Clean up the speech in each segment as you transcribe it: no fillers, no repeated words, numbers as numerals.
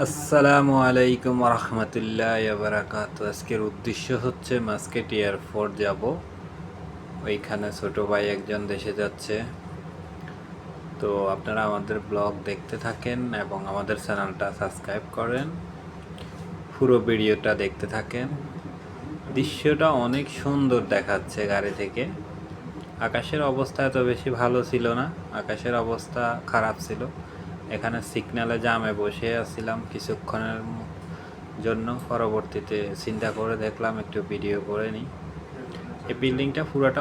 আসসালামু আলাইকুম রহমতুল্লাহ বারাকাত। আজকের উদ্দেশ্য হচ্ছে মাস্কেট এয়ারপোর্ট যাব। ওইখানে ছোট ভাই একজন দেশে যাচ্ছে। তো আপনারা আমাদের ব্লগ দেখতে থাকেন এবং আমাদের চ্যানেলটা সাবস্ক্রাইব করেন, পুরো ভিডিওটা দেখতে থাকেন। দৃশ্যটা অনেক সুন্দর দেখাচ্ছে গাড়ি থেকে। আকাশের অবস্থা এত বেশি ভালো ছিল না, আকাশের অবস্থা খারাপ ছিল। এখানে সিগন্যালে জামে বসে আছিলাম কিছুক্ষণের জন্য। পরবর্তীতে চিন্তা করে দেখলাম একটু ভিডিও করে নিই। এই বিল্ডিংটা পুরোটা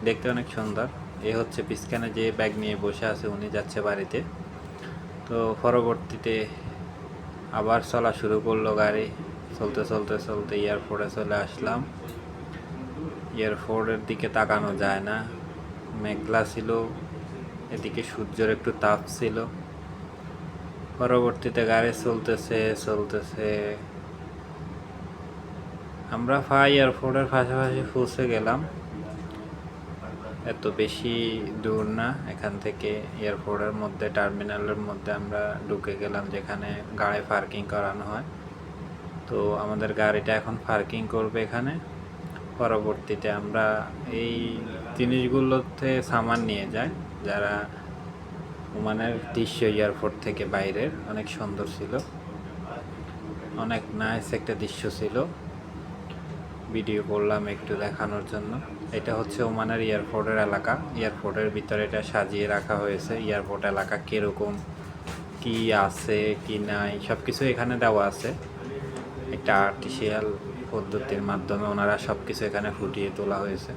দেখতে অনেক সুন্দর। এ হচ্ছে পিছখানে যে ব্যাগ নিয়ে বসে আছে, উনি যাচ্ছে বাড়িতে। তো পরবর্তীতে আবার চলা শুরু করলো গাড়ি। চলতে চলতে চলতে এয়ারপোর্টে চলে আসলাম। এয়ারপোর্টের দিকে তাকানো যায় না, মেঘলা ছিল, এদিকে সূর্যের একটু তাপ ছিল। পরবর্তীতে গাড়ি চলতেছে চলতেছে আমরা এয়ারপোর্টের পাশাপাশি পৌঁছে গেলাম। এত বেশি দূর না এখান থেকে, এয়ারপোর্টের মধ্যে টার্মিনালের মধ্যে আমরা ঢুকে গেলাম, যেখানে গাড়ি পার্কিং করানো হয়। তো আমাদের গাড়িটা এখন পার্কিং করবে এখানে। পরবর্তীতে আমরা এই জিনিসগুলোতে সামান নিয়ে যাই, যারা ওমানের দৃশ্য এয়ারপোর্ট থেকে বাইরের অনেক সুন্দর ছিল, অনেক নাইস একটা দৃশ্য ছিল। ভিডিও করলাম একটু দেখানোর জন্য। এটা হচ্ছে ওমানের এয়ারপোর্টের এলাকা। এয়ারপোর্টের ভিতরে এটা সাজিয়ে রাখা হয়েছে। এয়ারপোর্ট এলাকা কীরকম কি আছে কি নাই সব কিছু এখানে দেওয়া আছে। একটা আর্টিফিশিয়াল পদ্ধতির মাধ্যমে ওনারা সব কিছু এখানে ফুটিয়ে তোলা হয়েছে।